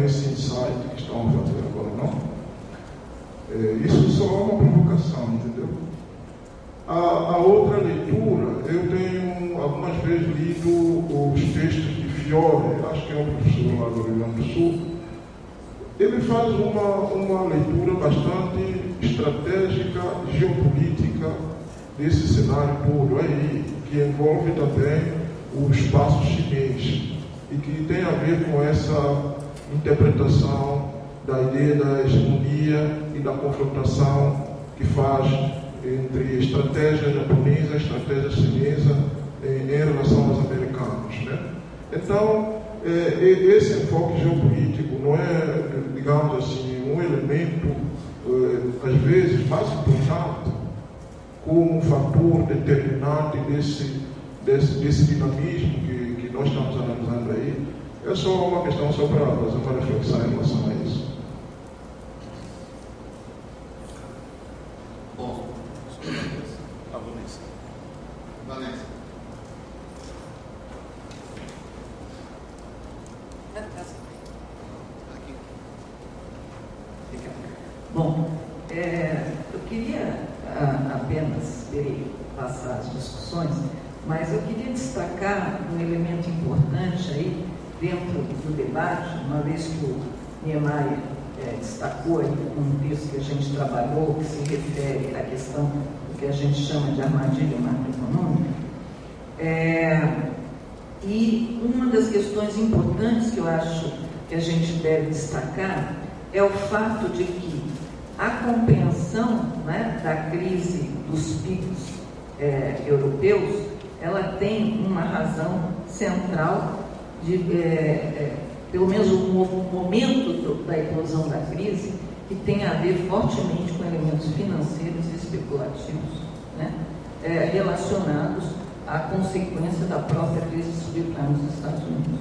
esse insight que estão a fazer agora, não? Isso só é uma provocação, entendeu? A outra leitura, eu tenho algumas vezes lido os textos de Fiore, acho que é um professor lá do Rio Grande do Sul. Ele faz uma leitura bastante estratégica, geopolítica desse cenário todo aí, que envolve também o espaço chinês e que tem a ver com essa interpretação da ideia da hegemonia e da confrontação que faz entre a estratégia japonesa e a estratégia chinesa em relação aos americanos, né? Então, esse enfoque geopolítico não é, digamos assim, um elemento, às vezes, mais importante como um fator determinante desse dinamismo que nós estamos analisando aí. É só uma questão, só para fazer uma reflexão em relação a isso. Bom, a Vanessa. Bom, eu queria apenas passar as discussões, mas eu queria destacar um elemento importante aí dentro do debate, uma vez que o Niemeyer destacou aí um texto que a gente trabalhou, que se refere à questão do que a gente chama de armadilha macroeconômica. E uma das questões importantes que eu acho que a gente deve destacar é o fato de que a compreensão, né, da crise dos PIBs europeus, ela tem uma razão central de, pelo menos o momento da eclosão da crise, que tem a ver fortemente com elementos financeiros e especulativos, né, relacionados à consequência da própria crise subprime nos Estados Unidos.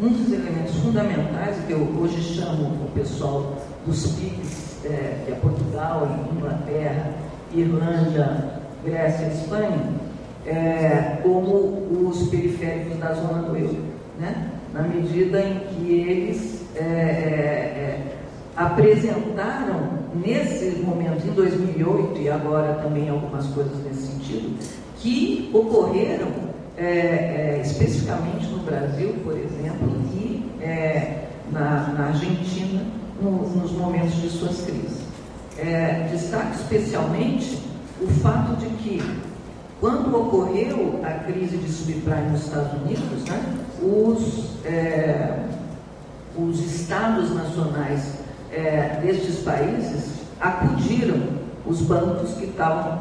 Um dos elementos fundamentais, que eu hoje chamo o pessoal dos PIBs, que é Portugal, Inglaterra, Irlanda, Grécia e Espanha, como os periféricos da zona do euro, né? Na medida em que eles apresentaram, nesse momento, em 2008, e agora também algumas coisas nesse sentido, que ocorreram especificamente no Brasil, por exemplo, e na Argentina, nos momentos de suas crises. Destaco especialmente o fato de que, quando ocorreu a crise de subprime nos Estados Unidos, né, os estados nacionais destes países acudiram os bancos que estavam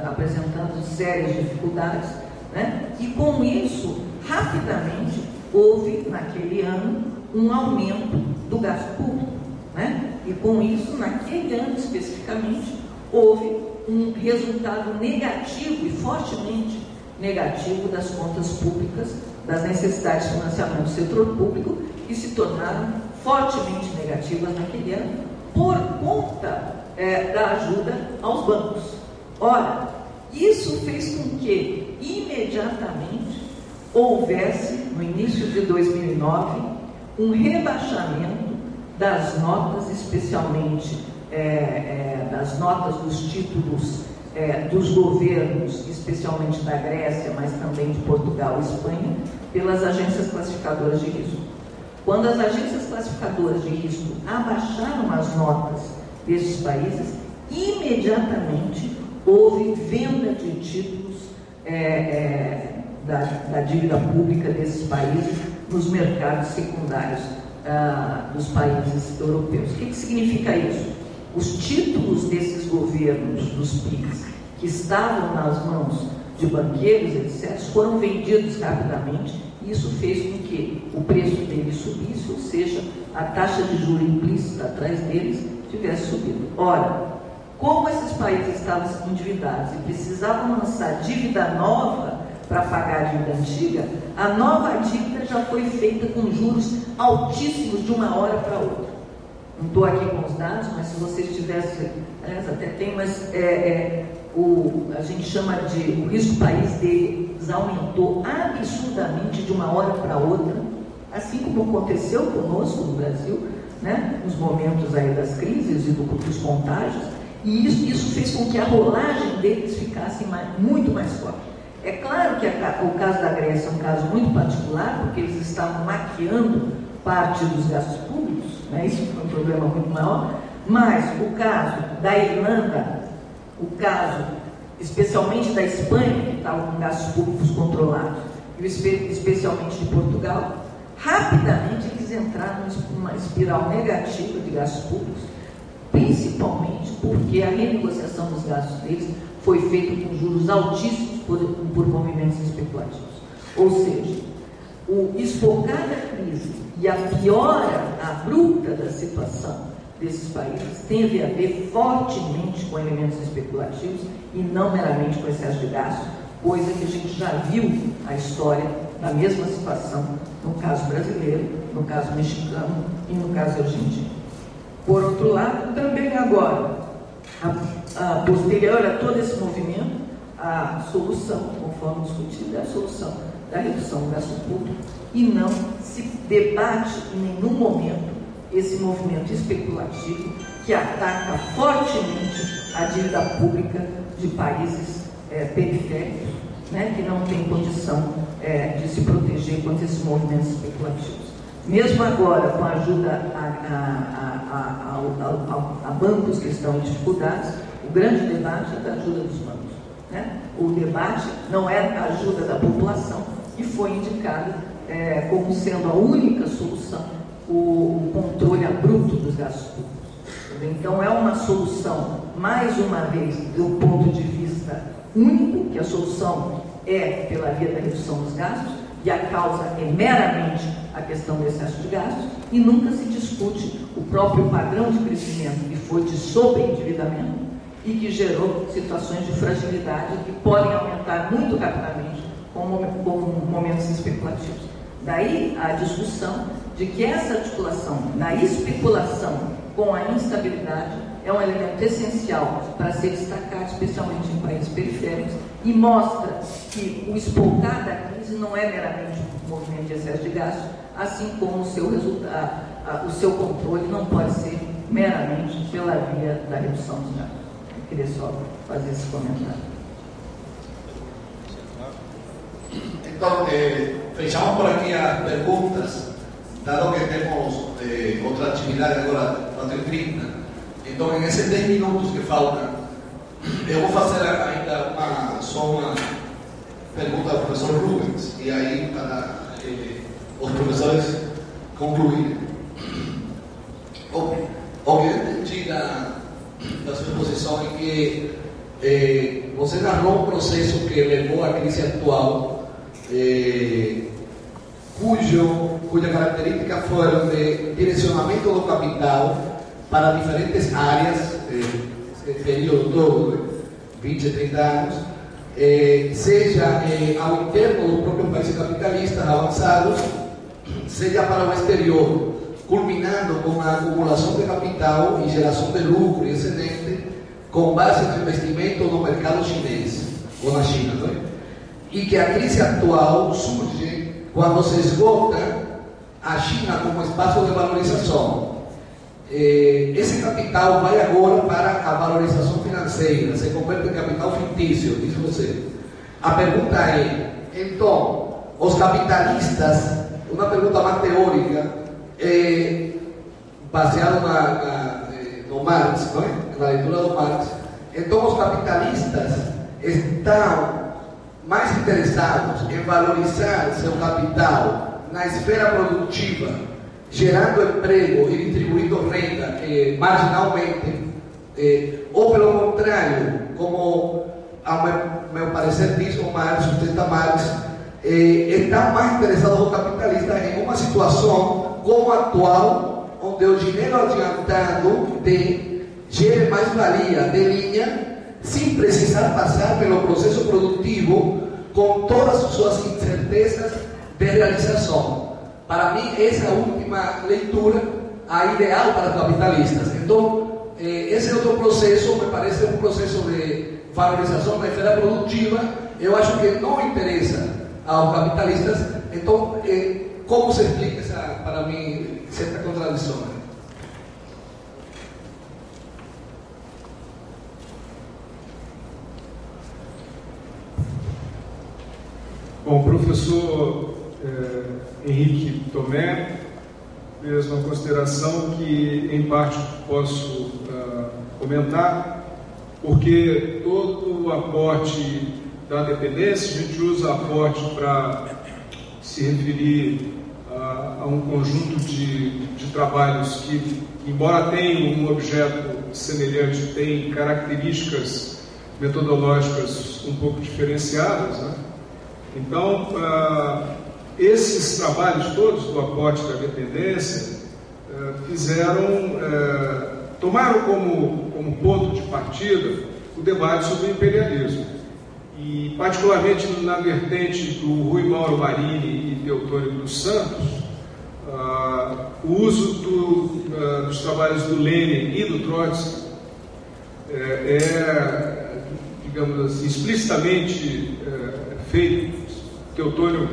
apresentando sérias dificuldades, né, e com isso, rapidamente, houve, naquele ano, um aumento do gasto público, né? E com isso, naquele ano especificamente, houve um resultado negativo e fortemente negativo das contas públicas, das necessidades de financiamento do setor público, que se tornaram fortemente negativas naquele ano por conta da ajuda aos bancos. Ora, isso fez com que imediatamente houvesse, no início de 2009, um rebaixamento das notas, especialmente das notas dos títulos dos governos, especialmente da Grécia, mas também de Portugal e Espanha, pelas agências classificadoras de risco. Quando as agências classificadoras de risco abaixaram as notas desses países, imediatamente houve venda de títulos da dívida pública desses países nos mercados secundários dos países europeus. O que significa isso? Os títulos desses governos, dos PIGs, que estavam nas mãos de banqueiros, etc., foram vendidos rapidamente, e isso fez com que o preço deles subisse, ou seja, a taxa de juros implícita atrás deles tivesse subido. Ora, como esses países estavam endividados e precisavam lançar dívida nova para pagar a dívida antiga, a nova dívida já foi feita com juros altíssimos de uma hora para outra. Não estou aqui com os dados, mas se vocês tivessem, até tem, mas a gente chama de o risco país deles aumentou absurdamente de uma hora para outra, assim como aconteceu conosco no Brasil, momentos aí das crises e dos contágios, e isso fez com que a rolagem deles ficasse muito mais forte. É claro que o caso da Grécia é um caso muito particular, porque eles estavam maquiando parte dos gastos públicos, né? Isso foi um problema muito maior, mas o caso da Irlanda, o caso especialmente da Espanha, que estava com gastos públicos controlados, e especialmente de Portugal, rapidamente eles entraram numa espiral negativa de gastos públicos, principalmente porque a renegociação dos gastos deles foi feita com juros altíssimos por movimentos especulativos. Ou seja, o esfocar da crise e a piora abrupta da situação desses países teve a ver fortemente com elementos especulativos e não meramente com excesso de gastos, coisa que a gente já viu a história da mesma situação no caso brasileiro, no caso mexicano e no caso argentino. Por outro lado, também agora, posterior a todo esse movimento, a solução, conforme discutido, é a solução da redução do gasto público, e não se debate em nenhum momento esse movimento especulativo que ataca fortemente a dívida pública de países periféricos, né, que não têm condição de se proteger contra esses movimentos especulativos. Mesmo agora, com a ajuda a bancos que estão em dificuldades, o grande debate é da ajuda dos bancos, né? O debate não é a ajuda da população, e foi indicado como sendo a única solução o controle abrupto dos gastos públicos. Então, é uma solução, mais uma vez, do ponto de vista único, que a solução é pela via da redução dos gastos, e a causa é meramente a questão do excesso de gastos, e nunca se discute o próprio padrão de crescimento, que foi de sobreendividamento e que gerou situações de fragilidade que podem aumentar muito rapidamente com momentos especulativos. Daí a discussão de que essa articulação na especulação com a instabilidade é um elemento essencial para ser destacado, especialmente em países periféricos, e mostra que o espoltar da crise não é meramente um movimento de excesso de gastos, assim como o seu resultado, o seu controle não pode ser meramente pela via da redução dos gastos. Eu queria só fazer esse comentário. Então, fechamos por aqui as perguntas, dado que temos outra atividade agora, 4h30. Então, em esses 10 minutos que faltam, eu vou fazer ainda só uma pergunta ao professor Rubens, e aí para os professores concluírem. O que eu entendi da sua exposição é que você narrou um processo que levou à crise atual, cuja característica foram de direcionamento do capital para diferentes áreas, período todo, 20, 30 anos, seja ao interno dos próprios países capitalistas avançados, seja para o exterior, culminando com a acumulação de capital e geração de lucro e excedente com base no investimento no mercado chinês, ou na China, não é? E que a crise atual surge quando se esgota a China como espaço de valorização. Esse capital vai agora para a valorização financeira, se converte em capital fictício, diz você. A pergunta é, então, os capitalistas, uma pergunta mais teórica, baseada no Marx, não é? Na leitura do Marx. Então, os capitalistas estão mais interessados em valorizar seu capital na esfera produtiva, gerando emprego e distribuindo renda marginalmente, ou pelo contrário, como a meu parecer diz o Marx, sustenta Marx, estão mais interessados os capitalistas em uma situação como a atual, onde o dinheiro adiantado gere mais-valia de linha, sem precisar passar pelo processo produtivo com todas as suas incertezas de realização. Para mim, essa é a última leitura, a ideal para os capitalistas. Então, esse outro processo me parece um processo de valorização na esfera produtiva. Eu acho que não interessa aos capitalistas. Então, como se explica essa, para mim, certa contradição? Bom, o professor Henrique Tomé fez uma consideração que, em parte, posso comentar, porque todo o aporte da dependência, a gente usa aporte para se referir a um conjunto de trabalhos que, embora tenham um objeto semelhante, têm características metodológicas um pouco diferenciadas, né? Então, esses trabalhos todos do aporte da dependência tomaram como ponto de partida o debate sobre o imperialismo. E, particularmente na vertente do Rui Mauro Marini e Teotônio dos Santos, o uso dos trabalhos do Lenin e do Trotsky digamos assim, explicitamente feito. Teotônio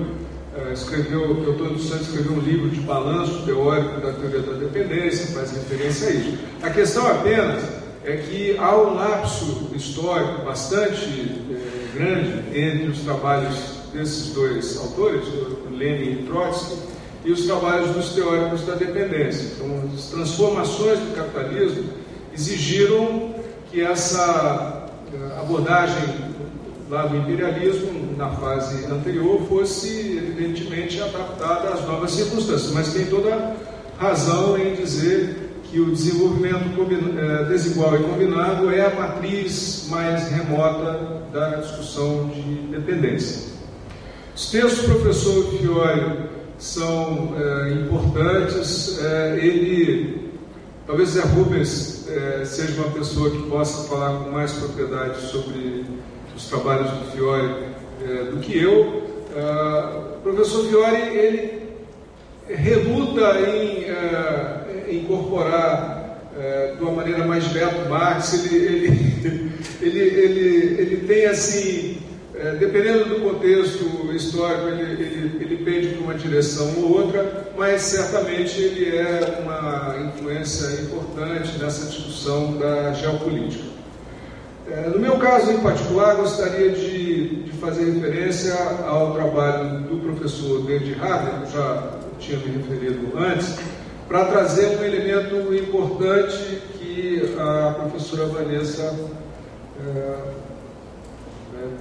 dos Santos escreveu um livro de balanço teórico da teoria da dependência, faz referência a isso. A questão apenas é que há um lapso histórico bastante grande entre os trabalhos desses dois autores, Lenin e Trotsky, e os trabalhos dos teóricos da dependência. Então, as transformações do capitalismo exigiram que essa abordagem lá do imperialismo, na fase anterior, fosse evidentemente adaptada às novas circunstâncias, mas tem toda razão em dizer que o desenvolvimento desigual e combinado é a matriz mais remota da discussão de dependência. Os textos do professor Fiore são importantes. Talvez Zé Rubens seja uma pessoa que possa falar com mais propriedade sobre os trabalhos do Fiore do que eu. O professor Fiore, ele reluta em incorporar de uma maneira mais direta Marx. Ele tem assim, dependendo do contexto histórico, ele pende para uma direção ou outra, mas certamente ele é uma influência importante nessa discussão da geopolítica. No meu caso em particular, gostaria de fazer referência ao trabalho do professor David Harvey, que eu já tinha me referido antes, para trazer um elemento importante que a professora Vanessa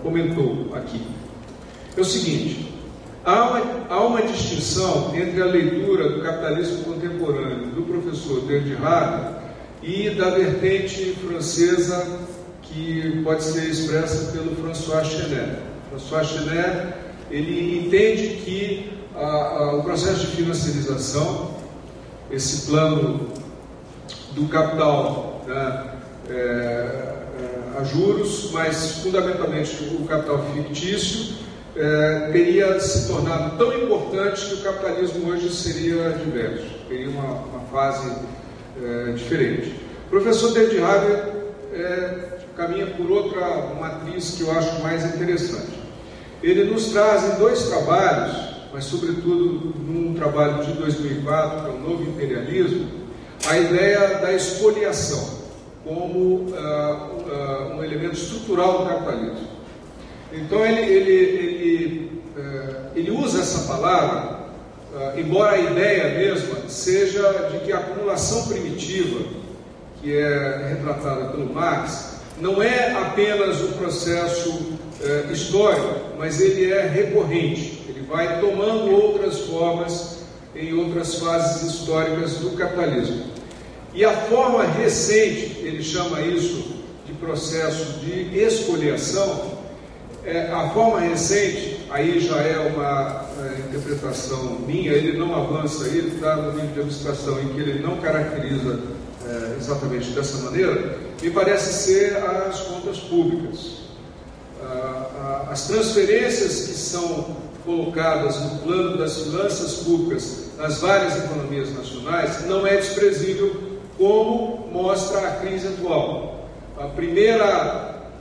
comentou aqui. É o seguinte: há uma distinção entre a leitura do capitalismo contemporâneo do professor David Harvey e da vertente francesa que pode ser expressa pelo François Chenet. François Chenet, ele entende que o processo de financiarização, esse plano do capital, né, a juros, mas fundamentalmente o capital fictício, teria se tornado tão importante que o capitalismo hoje seria diverso, teria uma fase diferente. O professor David Harvey caminha por outra matriz que eu acho mais interessante. Ele nos traz em dois trabalhos, mas sobretudo num trabalho de 2004, que é o Novo Imperialismo, a ideia da expoliação como um elemento estrutural do capitalismo. Então ele usa essa palavra, embora a ideia mesma seja de que a acumulação primitiva, que é retratada pelo Marx, não é apenas um processo histórico, mas ele é recorrente, ele vai tomando outras formas em outras fases históricas do capitalismo. E a forma recente, ele chama isso de processo de expoliação, a forma recente, aí já é uma interpretação minha, ele não avança, ele está no nível de abstração em que ele não caracteriza exatamente dessa maneira, me parece ser as contas públicas. As transferências que são colocadas no plano das finanças públicas nas várias economias nacionais não é desprezível, como mostra a crise atual. A primeira